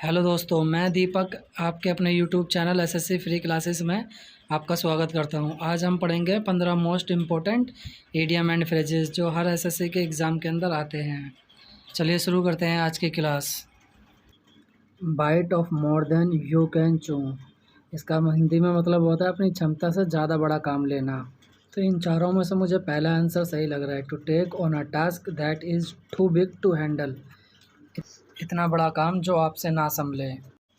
Hello दोस्तों, मैं दीपक आपके अपने YouTube channel SSC free classes में आपका स्वागत करता हूं। आज हम पढ़ेंगे 15 most important idiom and phrases जो हर एसएससी के एग्ज़ाम के अंदर आते हैं। चलिए शुरू करते हैं आज की class. Bite off more than you can chew, इसका हिंदी में मतलब होता है अपनी क्षमता से ज़्यादा बड़ा काम लेना। तो इन चारों में से मुझे पहला आंसर सही लग रहा है। To take on a task that is too big to handle, इतना बड़ा काम जो आपसे ना संभले।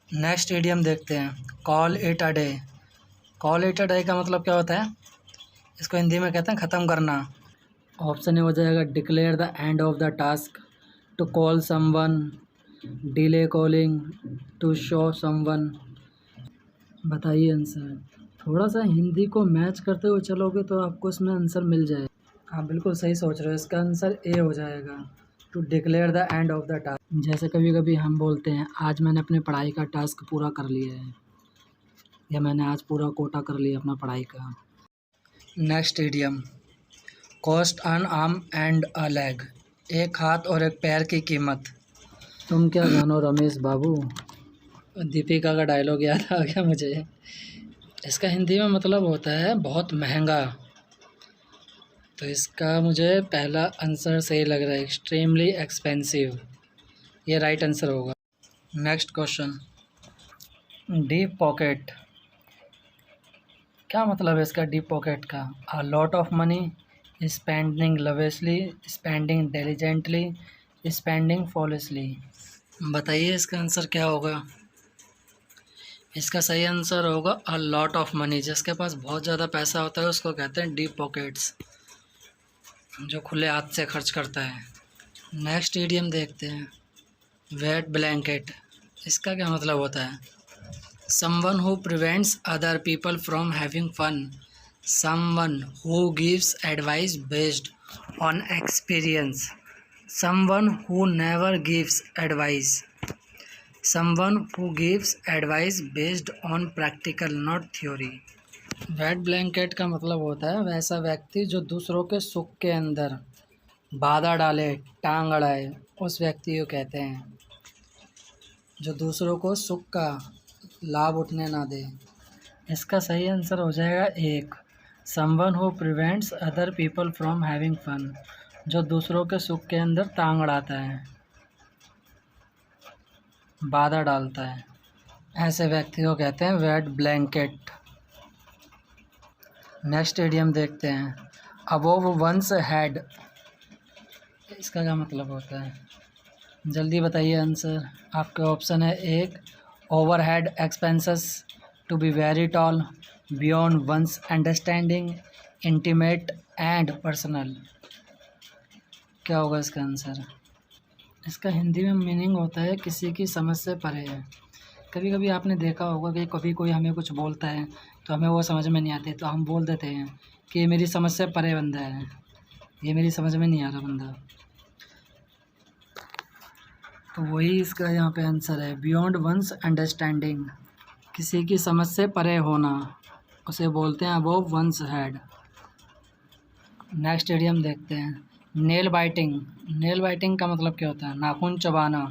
नेक्स्ट इडियम देखते हैं, call it a day. Call it a day का मतलब क्या होता है? इसको हिंदी में कहते हैं ख़त्म करना। ऑप्शन ए हो जाएगा declare the end of the task, to call someone, delay calling, to show someone. बताइए आंसर। थोड़ा सा हिंदी को मैच करते हुए चलोगे तो आपको इसमें आंसर मिल जाए। आप बिल्कुल सही सोच रहे हो, इसका आंसर ए हो जाएगा, to declare the end of the task. जैसे कभी कभी हम बोलते हैं आज मैंने अपने पढ़ाई का टास्क पूरा कर लिया है, या मैंने आज पूरा कोटा कर लिया अपना पढ़ाई का। Next idiom, cost N arm and a leg, एक हाथ और एक पैर की कीमत। तुम क्या जानो रमेश बाबू, दीपिका का डायलॉग याद आ गया मुझे। इसका हिंदी में मतलब होता है बहुत महंगा। तो इसका मुझे पहला आंसर सही लग रहा है, एक्सट्रीमली एक्सपेंसिव। ये राइट आंसर होगा। Next question, deep pocket. क्या मतलब है इसका डीप पॉकेट का? A lot of money, spending lavishly, spending diligently, spending falsely. बताइए इसका आंसर क्या होगा? इसका सही आंसर होगा अ लॉट ऑफ मनी। जिसके पास बहुत ज़्यादा पैसा होता है उसको कहते हैं डीप पॉकेट्स, जो खुले हाथ से खर्च करता है। नेक्स्ट इडियम देखते हैं, वेट ब्लैंकेट। इसका क्या मतलब होता है? Someone who prevents other people from having fun, someone who gives advice based on experience, someone who never gives advice, someone who gives advice based on practical not theory. Wet blanket का मतलब होता है वैसा व्यक्ति जो दूसरों के सुख के अंदर बाधा डाले, टांग अड़ाए, उस व्यक्ति को कहते हैं। जो दूसरों को सुख का लाभ उठने ना दे। इसका सही आंसर हो जाएगा एक, someone who prevents other people from having fun, जो दूसरों के सुख के अंदर टांग अड़ाता है, बाधा डालता है, ऐसे व्यक्ति को कहते हैं वेट ब्लैंकेट। नेक्स्ट इडियम देखते हैं, अबोव वंस हेड। इसका क्या मतलब होता है? जल्दी बताइए आंसर। आपके ऑप्शन है एक, over head expenses, to be very tall, beyond one's understanding, intimate and personal. क्या होगा इसका आंसर? इसका हिंदी में मीनिंग होता है किसी की समझ से परे है। कभी कभी आपने देखा होगा कि कभी कोई हमें कुछ बोलता है तो हमें वो समझ में नहीं आती, तो हम बोल देते हैं कि ये मेरी समझ से परे बंदा है, ये मेरी समझ में नहीं आ रहा बंदा। तो वही इसका यहाँ पे आंसर है, बियॉन्ड वंस अंडरस्टैंडिंग, किसी की समझ से परे होना, उसे बोलते हैं above once head. Next idiom देखते हैं, नेल बाइटिंग। नेल बाइटिंग का मतलब क्या होता है? नाखून चबाना।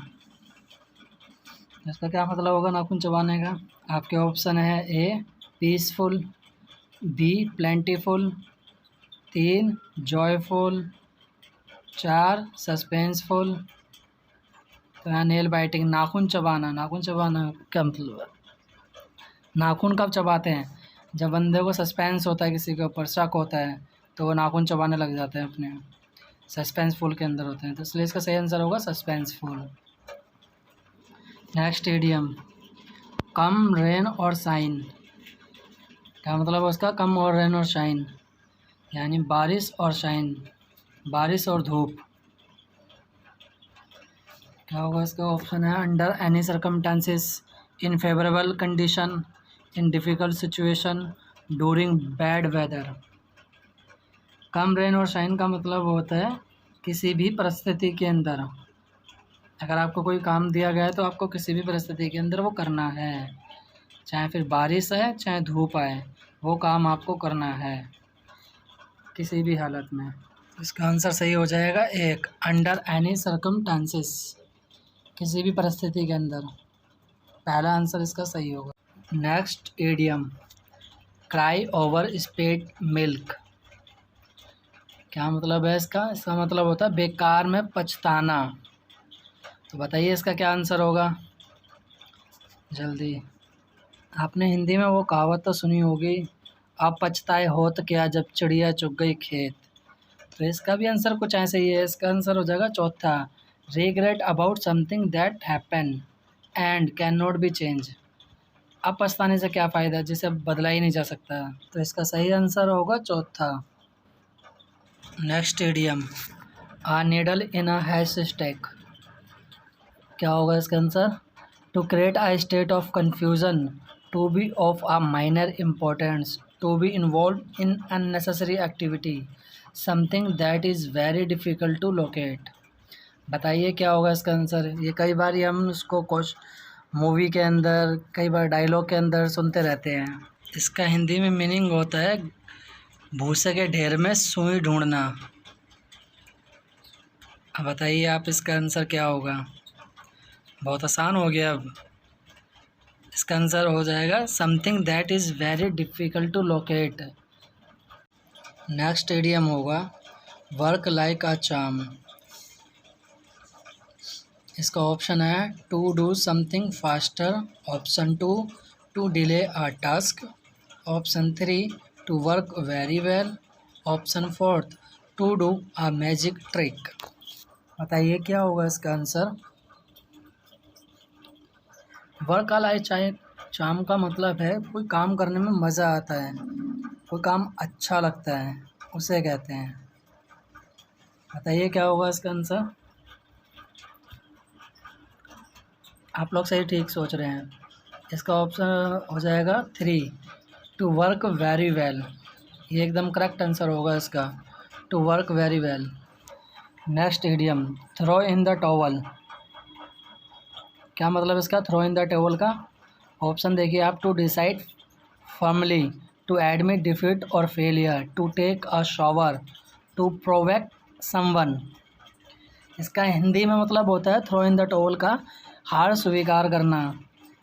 इसका क्या मतलब होगा नाखून चबाने का? आपके ऑप्शन है A peaceful, B plentiful, 3 joyful, 4 suspenseful. तो यहाँ नेल बाइटिंग, नाखून चबाना। नाखून चबाना क्या मतलब है? नाखून कब चबाते हैं? जब बंदे को सस्पेंस होता है, किसी के ऊपर शक होता है, तो वो नाखून चबाने लग जाते हैं अपने, सस्पेंसफुल के अंदर होते हैं। तो इसलिए इसका सही आंसर होगा सस्पेंसफुल। नेक्स्ट इडियम, कम रेन और शाइन। क्या मतलब है उसका? कम और रेन और शाइन, यानी बारिश और शाइन, बारिश और धूप। क्या होगा इसका? ऑप्शन है under any circumstances, in favourable condition, in difficult situation, during bad weather. Come rain और शाइन का मतलब होता है किसी भी परिस्थिति के अंदर, अगर आपको कोई काम दिया गया है तो आपको किसी भी परिस्थिति के अंदर वो करना है, चाहे फिर बारिश आए चाहे धूप आए, वो काम आपको करना है किसी भी हालत में। इसका आंसर सही हो जाएगा एक, अंडर एनी सर्कमस्टांसेस, किसी भी परिस्थिति के अंदर। पहला आंसर इसका सही होगा। Next idiom, cry over spilled milk. क्या मतलब है इसका? इसका मतलब होता है बेकार में पछताना। तो बताइए इसका क्या आंसर होगा जल्दी। आपने हिंदी में वो कहावत तो सुनी होगी, अब पछताए होत क्या जब चिड़िया चुग गई खेत। तो इसका भी आंसर कुछ ऐसे ही है। इसका आंसर हो जाएगा चौथा, regret about something that happen and can not be change. अब पछताने से क्या फ़ायदा जिसे बदला ही नहीं जा सकता। तो इसका सही आंसर होगा चौथा। Next idiom, a needle in a haystack. क्या होगा इसका answer? To create a state of confusion, to be of a minor importance, to be involve in unnecessary activity, something that is very difficult to locate. बताइए क्या होगा इसका answer? ये कई बार ही हम इसको कुछ मूवी के अंदर, कई बार डायलॉग के अंदर सुनते रहते हैं। इसका हिंदी में मीनिंग होता है भूसे के ढेर में सुई ढूंढना। अब बताइए आप इसका आंसर क्या होगा? बहुत आसान हो गया। अब इसका आंसर हो जाएगा something that is very difficult to locate. Next idiom होगा वर्क लाइक अ चार्म। इसका ऑप्शन है to do something faster, option to delay a task, option 3 to work very well, option 4 to do a magic trick. बताइए क्या होगा इसका answer? Work life charm का मतलब है कोई काम करने में मज़ा आता है, कोई काम अच्छा लगता है, उसे कहते हैं। बताइए क्या होगा इसका आंसर? आप लोग सही ठीक सोच रहे हैं। इसका ऑप्शन हो जाएगा 3 टू वर्क वेरी वेल। ये एकदम करेक्ट आंसर होगा इसका, to work very well. Next idiom, throw in the towel. क्या मतलब इसका थ्रो इन द टॉवल का? ऑप्शन देखिए आप, to decide firmly, to admit defeat और failure, to take a shower, to provoke someone. इसका हिंदी में मतलब होता है थ्रो इन द टॉवल का हार स्वीकार करना।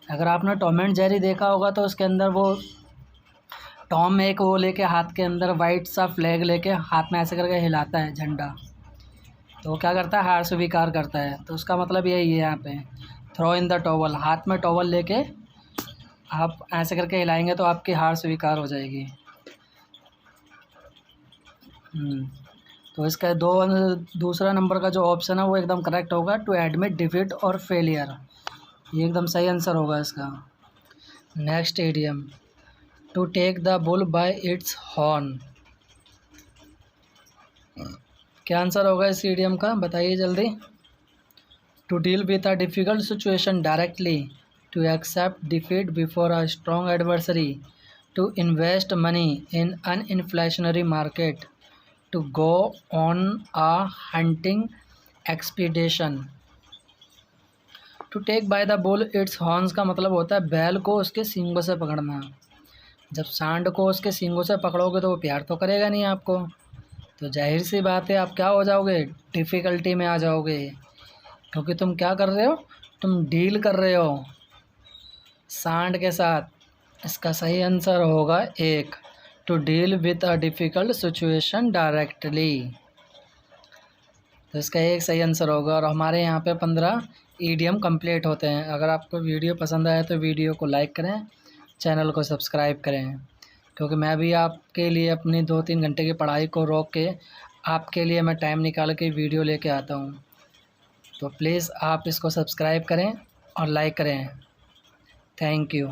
अगर आपने टॉम एंड जेरी देखा होगा तो उसके अंदर वो टॉम एक वो लेके हाथ के अंदर वाइट सा फ्लैग लेके हाथ में ऐसे करके हिलाता है झंडा, तो वो क्या करता है? हार स्वीकार करता है। तो उसका मतलब यही है यहाँ पे, थ्रो इन द टॉवल, हाथ में टॉवल लेके आप ऐसे करके हिलाएंगे तो आपकी हार स्वीकार हो जाएगी। तो इसका दूसरा नंबर का जो ऑप्शन है वो एकदम करेक्ट होगा, टू एडमिट डिफीट और फेलियर। ये एकदम सही आंसर होगा इसका। Next idiom, to take the bull by its horn. क्या आंसर होगा इस इडियम का? बताइए जल्दी। To deal with a difficult situation directly, to accept defeat before a strong adversary, to invest money in an inflationary market, to go on a hunting expedition. To take by the bull its horns का मतलब होता है बैल को उसके सींगों से पकड़ना। जब सांड को उसके सींगों से पकड़ोगे तो वो प्यार तो करेगा नहीं आपको, तो जाहिर सी बात है आप क्या हो जाओगे? डिफ़िकल्टी में आ जाओगे, क्योंकि तुम क्या कर रहे हो? तुम डील कर रहे हो सांड के साथ। इसका सही आंसर होगा 1, to deal with a difficult situation directly. तो इसका एक सही आंसर होगा। और हमारे यहाँ पे 15 ईडियम कंप्लीट होते हैं। अगर आपको वीडियो पसंद आए तो वीडियो को लाइक करें, चैनल को सब्सक्राइब करें, क्योंकि मैं भी आपके लिए अपनी 2-3 घंटे की पढ़ाई को रोक के आपके लिए मैं टाइम निकाल के वीडियो लेके आता हूँ। तो प्लीज़ आप इसको सब्सक्राइब करें और लाइक करें। Thank you.